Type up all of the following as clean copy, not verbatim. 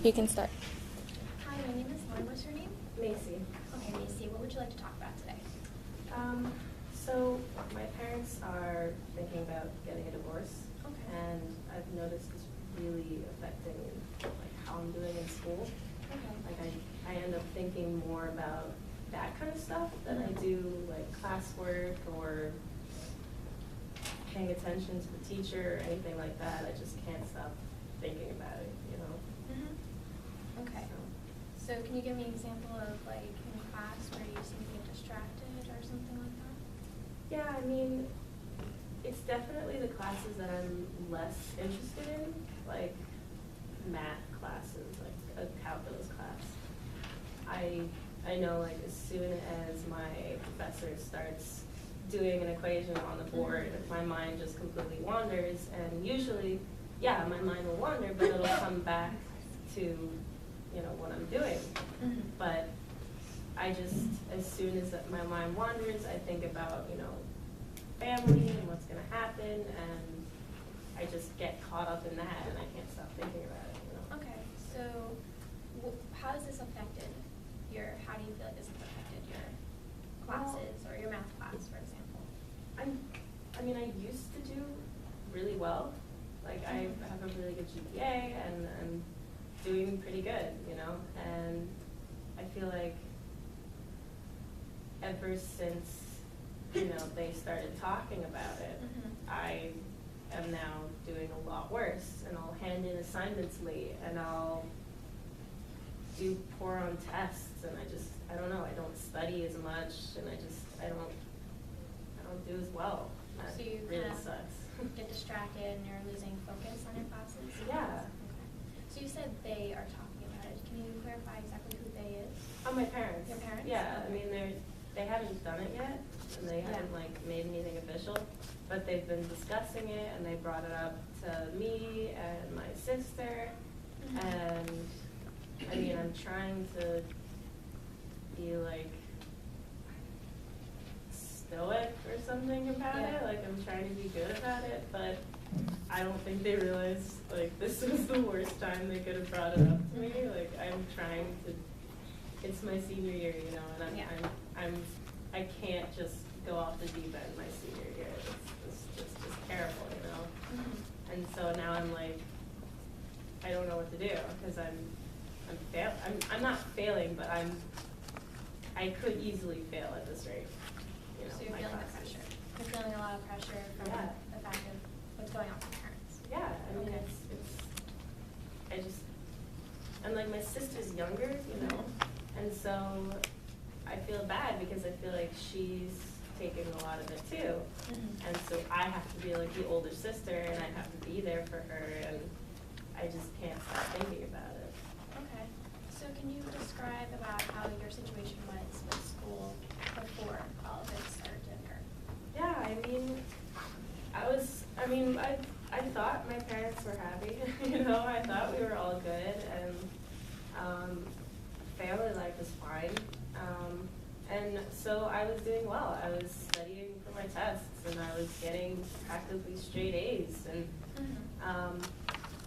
You can start. Hi, my name is Lauren. What's your name? Macy. Okay, Macy. What would you like to talk about today? So my parents are thinking about getting a divorce. Okay. And I've noticed it's really affecting like how I'm doing in school. Okay. Like I end up thinking more about that kind of stuff than I do like classwork or paying attention to the teacher or anything like that. I just can't stop thinking about it, you know? Mm-hmm. Okay. So, So can you give me an example of like in class where you seem to get distracted or something like that? yeah, I mean, it's definitely the classes that I'm less interested in, like math classes, like a calculus class. I know like as soon as my professor starts doing an equation on the board, my mind just completely wanders, and usually, yeah, my mind will wander, but it'll come back to, you know, what I'm doing. Mm-hmm. But I just, as soon as my mind wanders, I think about, you know, family and what's going to happen, and I just get caught up in that, and I can't stop thinking about it, you know. Okay. So how has this affected how do you feel like this has affected your classes or your math class, for example? I mean, I used to do really well. Like, I have a really good GPA, and I'm doing pretty good, you know? And I feel like ever since, you know, they started talking about it, I am now doing a lot worse, and I'll hand in assignments late, and I'll do poor on tests, and I don't know, I don't study as much, and I don't do as well. That So you really kind of sucks. get distracted and you're losing focus on your classes? Yeah. Okay. So you said they are talking about it. Can you clarify exactly who they is? Oh, my parents. Your parents? Yeah, I Okay. mean, they haven't done it yet, and they haven't like made anything official, but they've been discussing it, and they brought it up to me and my sister, and I mean, I'm trying to be like stoic or something about it, like I'm trying to be good about it, but I don't think they realize like this was the worst time they could have brought it up to me. Like I'm trying to, it's my senior year, you know, and I can't just go off the deep end my senior year. It's just terrible, you know. And so now I'm like, I don't know what to do, because I'm not failing, but I could easily fail at this rate. You know, So you're my feeling the classes. pressure. You're feeling a lot of pressure from the fact of what's going on with your parents. Yeah, I mean, Okay. and like my sister's younger, you know, and so I feel bad because I feel like she's taking a lot of it too. And so I have to be like the older sister, and I have to be there for her, and I just can't stop thinking about it. Okay. So can you describe about how your situation was with school before all of this started to occur? Yeah, I thought my parents were happy, you know, I thought we were all good, and family life was fine. And so I was doing well. I was studying for my tests, and I was getting practically straight A's, and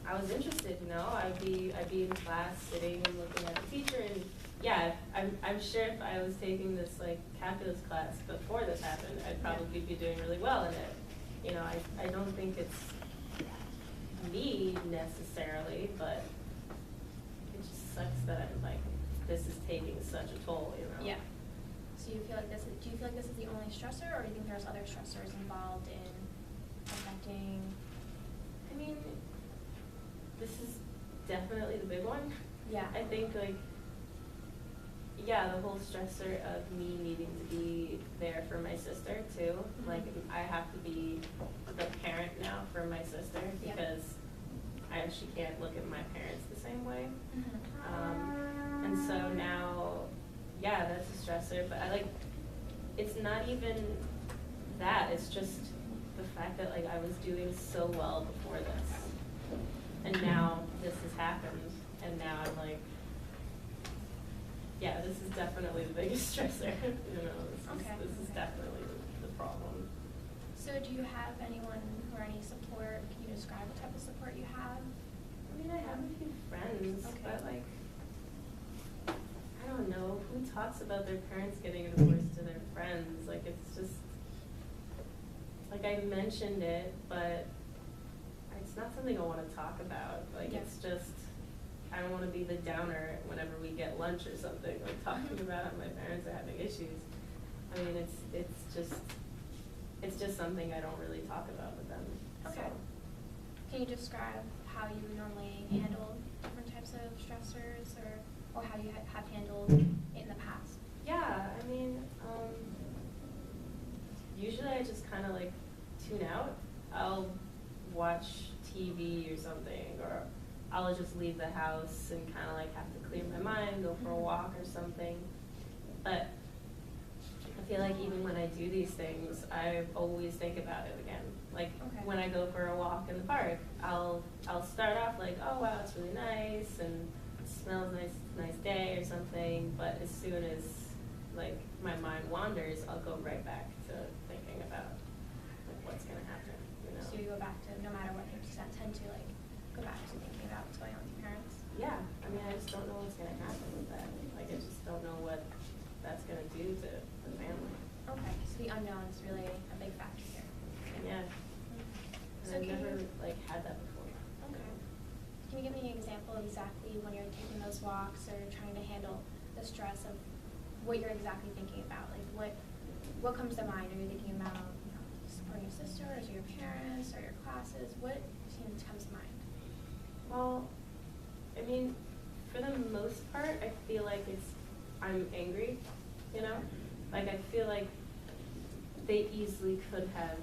I was interested, you know. I'd be in class sitting and looking at the teacher, and yeah, I'm sure if I was taking this like calculus class before this happened, I'd probably be doing really well in it. You know, I don't think it's me necessarily, but it just sucks that I'm like, this is taking such a toll, you know. Yeah. So do you feel like this is the only stressor, or do you think there's other stressors involved in affecting? I mean, this is definitely the big one. Yeah. I think like, yeah, the whole stressor of me needing to be there for my sister too. Like I have to be the parent now for my sister, because she can't look at my parents the same way. And so now, yeah, that's a stressor, but it's not even that, it's just the fact that like I was doing so well before this, and now this has happened, and now I'm like, yeah, this is definitely the biggest stressor, you know, this is definitely the problem. So do you have anyone or any support? Can you describe what type of support you have? I mean, I have a few friends, Okay. but like, I don't know, who talks about their parents getting a divorce to their friends? Like, it's just, like, I mentioned it, but it's not something I want to talk about. Like, Yeah. it's just, I don't want to be the downer whenever we get lunch or something, like talking about how my parents are having issues. I mean, it's just something I don't really talk about with them. Okay. So. Can you describe how you normally handle different types of stressors, or how you have handled it in the past? Yeah, I mean, usually I just kind of like tune out. I'll watch TV or something, or I'll just leave the house and kind of like have to clear my mind, go for a walk or something. But I feel like even when I do these things, I always think about it again. Like Okay. when I go for a walk in the park, I'll start off like, oh wow, it's really nice and it smells nice, nice day or something. But as soon as like my mind wanders, I'll go right back to thinking about like what's gonna happen. You know? So you go back to, no matter what, you just tend to like go back to thinking about what's going on with your parents? Yeah, I mean, I just don't know what's gonna happen with that. Like, I just don't know what that's gonna do to the family. Okay, so the unknown is really a big factor here. Yeah, and So I've can never you- like had that before. Okay. Can you give me an example of exactly when you're taking those walks or trying to handle the stress of what you're exactly thinking about? Like what comes to mind? Are you thinking about, you know, supporting your sisters or your parents or your classes? What comes to mind? Well, I mean, for the most part, I feel like I'm angry, you know? Like, I feel like they easily could have,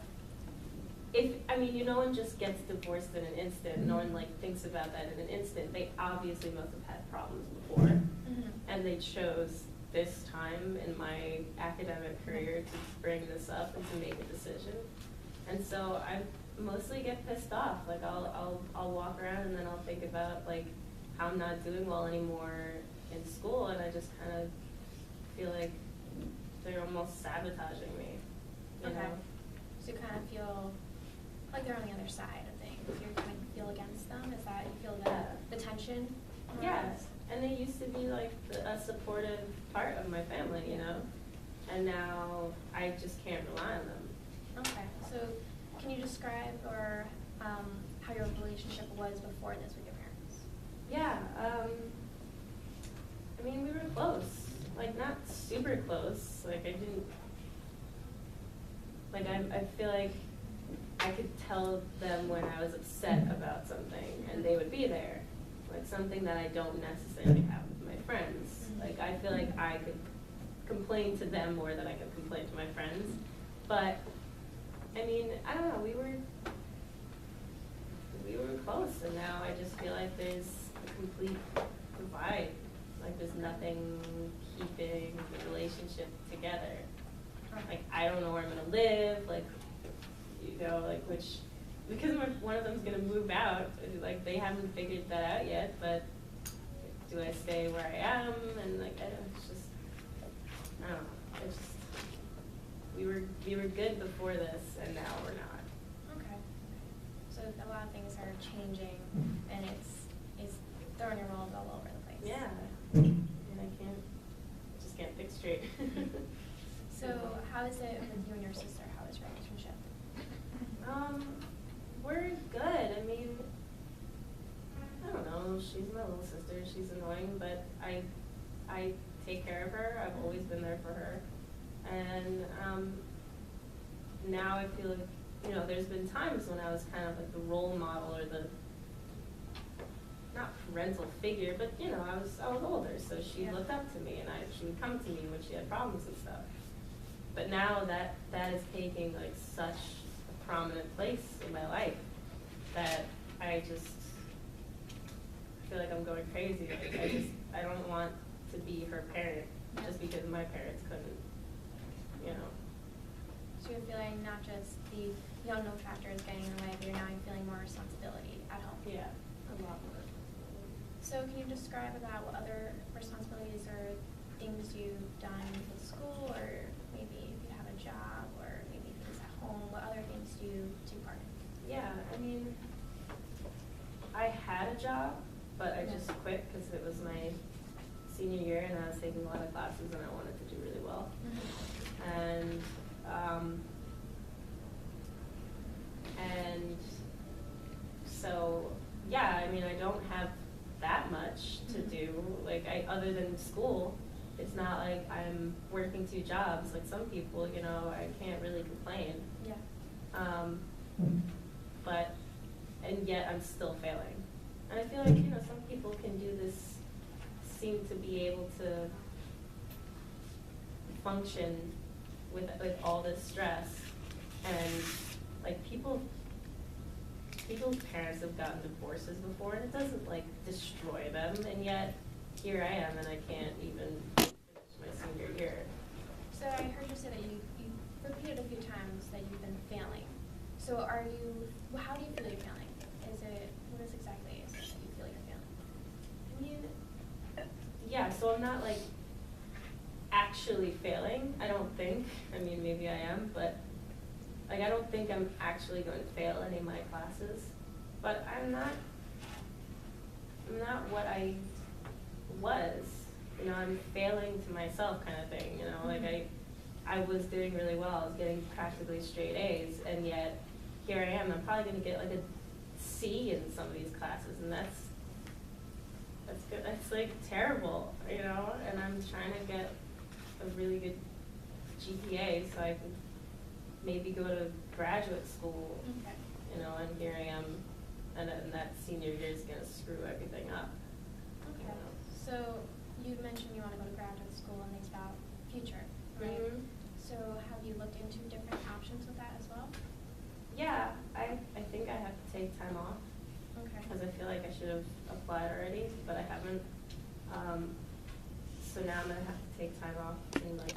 no one just gets divorced in an instant. No one, like, thinks about that in an instant. They obviously must have had problems before. Mm-hmm. And they chose this time in my academic career to bring this up and to make a decision. And so I mostly get pissed off. Like I'll walk around and then I'll think about like how I'm not doing well anymore in school, and I just kind of feel like they're almost sabotaging me. You Okay. know? So you kind of feel like they're on the other side of things. You kind of feel against them. Is that, you feel the tension? Yes. And they used to be like a supportive part of my family, you know? And now I just can't rely on them. Okay, so can you describe or how your relationship was before this with your parents? Yeah, I mean, we were close. Like, not super close. Like, I didn't, like, I feel like I could tell them when I was upset about something, and they would be there. Like, something that I don't necessarily have with my friends. Like, I feel like I could complain to them more than I could complain to my friends. But, I mean, I don't know, we were close, and now I just feel like there's a complete divide. Like, there's nothing keeping the relationship together. Like, I don't know where I'm gonna live, like, you know, like, because one of them's gonna move out, like, they haven't figured that out yet, but do I stay where I am? And, like, it's just, I don't know, it's just, we were good before this, and now we're not. Okay. So a lot of things are changing, and it's throwing your roles all over the place. Yeah, and I just can't think straight. So how is it with you and your sister? How is your relationship? We're good. I mean, I don't know. She's my little sister. She's annoying, but I take care of her. I've always been there for her, and now I feel like, you know, there's been times when I was kind of like the role model or the not parental figure, but you know, I was older, so she looked up to me, and she would come to me when she had problems and stuff. But now that is taking like such a prominent place in my life that I just feel like I'm going crazy. Like I don't want to be her parent just because my parents couldn't, you know. So you're feeling not just the unknown factor is getting in the way, but you're now feeling more responsibility at home. Yeah, a lot more. So can you describe about what other responsibilities or things you've done with school, or maybe if you have a job, or maybe things at home, what other things do you do part in? Yeah, I mean, I had a job, but I Yeah. just quit because it was my senior year and I was taking a lot of classes and I wanted to do really well. And so, yeah, I mean, I don't have that much to do. Like, other than school, it's not like I'm working 2 jobs. Like some people, you know, I can't really complain. Yeah. But, and yet I'm still failing. And I feel like, you know, some people can do this, seem to be able to function with all this stress. And like people's parents have gotten divorces before and it doesn't like destroy them, and yet here I am and I can't even finish my senior year. So I heard you say that you repeated a few times that you've been failing. So how do you feel you're failing? What is exactly is it that you feel you're failing? I mean, yeah, so I'm not like actually failing, I don't think. I mean, maybe I am, but like I don't think I'm actually going to fail any of my classes. But I'm not what I was. You know, I'm failing to myself kind of thing, you know, like I was doing really well, I was getting practically straight A's, and yet here I am, I'm probably gonna get like a C in some of these classes, and that's good. That's like terrible, you know, and I'm trying to get a really good GPA so I can maybe go to graduate school, Okay. you know, and here I am, and that senior year is gonna screw everything up. Okay. You know? So you mentioned you want to go to graduate school and think about future, right? Mhm. So have you looked into different options with that as well? Yeah, I think I have to take time off Okay. because I feel like I should have applied already, but I haven't. So now I'm gonna have to take time off in like